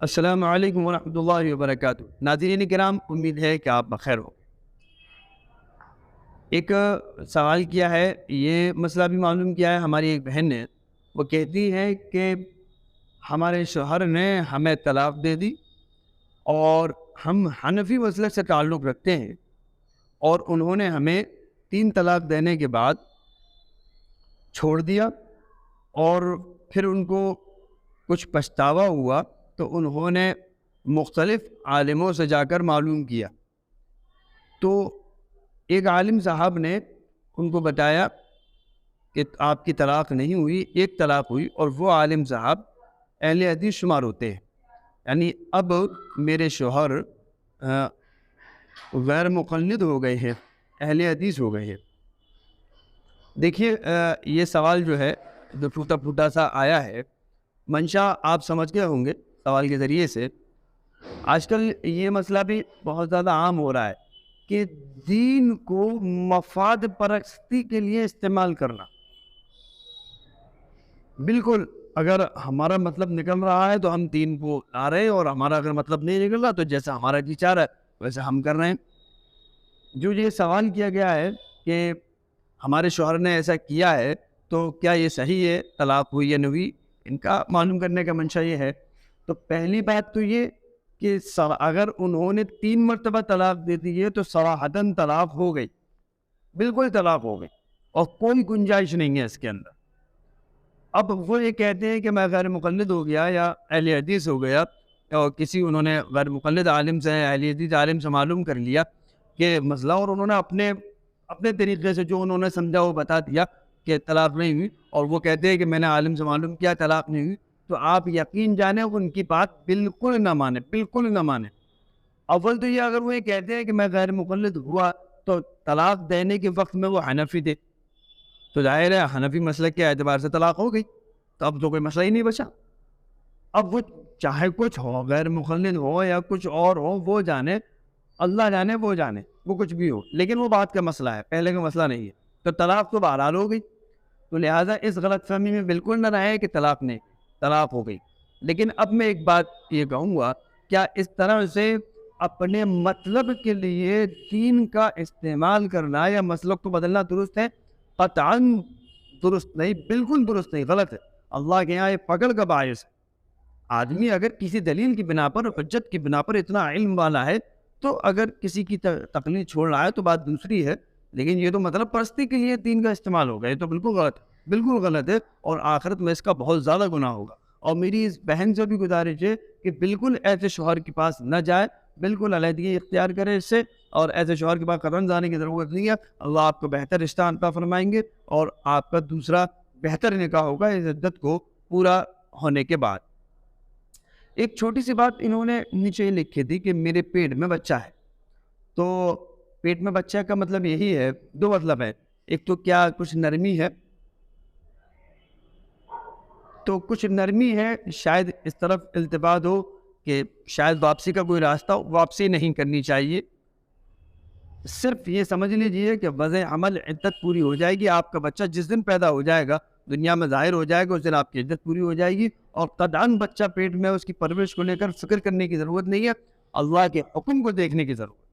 السلام علیکم ورحمۃ اللہ وبرکاتہ۔ ناظرین کرام، امید ہے کہ آپ بخیر ہو۔ ایک سوال کیا ہے، یہ مسئلہ بھی معلوم کیا ہے ہماری ایک بہن نے۔ وہ کہتی ہے کہ ہمارے شوہر نے ہمیں طلاق دے دی اور ہم حنفی مسلک سے تعلق رکھتے ہیں، اور انہوں نے ہمیں 3 طلاق دینے کے بعد چھوڑ دیا، اور پھر ان کو کچھ پچھتاوا ہوا تو انہوں نے مختلف عالموں سے جا کر معلوم کیا۔ تو ایک عالم صاحب نے ان کو بتایا کہ آپ کی طلاق نہیں ہوئی، ایک طلاق ہوئی، اور وہ عالم صاحب اہل حدیث شمار ہوتے ہیں۔ یعنی اب میرے شوہر غیر مقلد ہو گئے ہیں، اہل حدیث ہو گئے ہیں۔ دیکھیے، یہ سوال جو ہے جو ٹوٹا پھوٹا سا آیا ہے، منشا آپ سمجھ گئے ہوں گے سوال کے ذریعے سے۔ آج کل یہ مسئلہ بھی بہت زیادہ عام ہو رہا ہے کہ دین کو مفاد پرستی کے لیے استعمال کرنا۔ بالکل، اگر ہمارا مطلب نکل رہا ہے تو ہم دین کو لا رہے ہیں، اور ہمارا اگر مطلب نہیں نکل رہا تو جیسا ہمارا جی چاہ رہا ہے ویسے ہم کر رہے ہیں۔ جو یہ سوال کیا گیا ہے کہ ہمارے شوہر نے ایسا کیا ہے تو کیا یہ صحیح ہے، طلاق ہوئی یا نہیں ہوئی، ان کا معلوم کرنے کا منشا یہ ہے۔ تو پہلی بات تو یہ کہ اگر انہوں نے 3 مرتبہ طلاق دے دی ہے تو صراحتاً طلاق ہو گئی، بالکل طلاق ہو گئی، اور کوئی گنجائش نہیں ہے اس کے اندر۔ اب وہ یہ کہتے ہیں کہ میں غیر مقلد ہو گیا یا اہل حدیث ہو گیا، اور کسی انہوں نے غیر مقلد عالم سے، اہل حدیث عالم سے معلوم کر لیا کہ مسئلہ، اور انہوں نے اپنے طریقے سے جو انہوں نے سمجھا وہ بتا دیا کہ طلاق نہیں ہوئی، اور وہ کہتے ہیں کہ میں نے عالم سے معلوم کیا طلاق نہیں ہوئی، تو آپ یقین جانیں ان کی بات بالکل نہ مانیں، بالکل نہ مانیں۔ اول تو یہ، اگر وہ یہ کہتے ہیں کہ میں غیر مقلد ہوا تو طلاق دینے کے وقت میں وہ حنفی تھے، تو ظاہر ہے حنفی مسلک کے اعتبار سے طلاق ہو گئی، تو اب تو کوئی مسئلہ ہی نہیں بچا۔ اب وہ چاہے کچھ ہو، غیر مقلد ہو یا کچھ اور ہو، وہ جانے، اللہ جانے، وہ جانے، وہ کچھ بھی ہو، لیکن وہ بات کا مسئلہ ہے، پہلے کا مسئلہ نہیں ہے۔ تو طلاق تو بہرحال ہو گئی، تو لہٰذا اس غلط فہمی میں بالکل نہ رہے کہ طلاق نہیں، طلاق ہو گئی۔ لیکن اب میں ایک بات یہ کہوں گا، کیا اس طرح سے اپنے مطلب کے لیے دین کا استعمال کرنا یا مسلک کو بدلنا درست ہے؟ قطعاً درست نہیں، بالکل درست نہیں، غلط ہے۔ اللہ کے یہاں یہ پکڑ کا باعث ہے۔ آدمی اگر کسی دلیل کی بنا پر، حجت کی بنا پر اتنا علم والا ہے، تو اگر کسی کی تقلید چھوڑ رہا ہے تو بات دوسری ہے، لیکن یہ تو مطلب پرستی کے لیے دین کا استعمال ہوگا، یہ تو بالکل غلط ہے، بالکل غلط ہے، اور آخرت میں اس کا بہت زیادہ گناہ ہوگا۔ اور میری اس بہن سے بھی گزارش ہے کہ بالکل ایسے شوہر کے پاس نہ جائے، بالکل علیحدگی اختیار کرے اس سے، اور ایسے شوہر کے پاس قدم جانے کی ضرورت نہیں ہے۔ اللہ آپ کو بہتر رشتہ عطا فرمائیں گے، اور آپ کا دوسرا بہتر نکاح ہوگا اس عدت کو پورا ہونے کے بعد۔ ایک چھوٹی سی بات انہوں نے نیچے لکھی تھی کہ میرے پیٹ میں بچہ ہے۔ تو پیٹ میں بچہ کا مطلب یہی ہے، 2 مطلب ہے۔ ایک تو کیا کچھ نرمی ہے، تو کچھ نرمی ہے، شاید اس طرف التفات ہو کہ شاید واپسی کا کوئی راستہ ہو، واپسی نہیں کرنی چاہیے۔ صرف یہ سمجھ لیجیے کہ وضع عمل عدت پوری ہو جائے گی، آپ کا بچہ جس دن پیدا ہو جائے گا، دنیا میں ظاہر ہو جائے گا، اس دن آپ کی عدت پوری ہو جائے گی، اور قطعاً بچہ پیٹ میں، اس کی پرورش کو لے کر فکر کرنے کی ضرورت نہیں ہے، اللہ کے حکم کو دیکھنے کی ضرورت ہے۔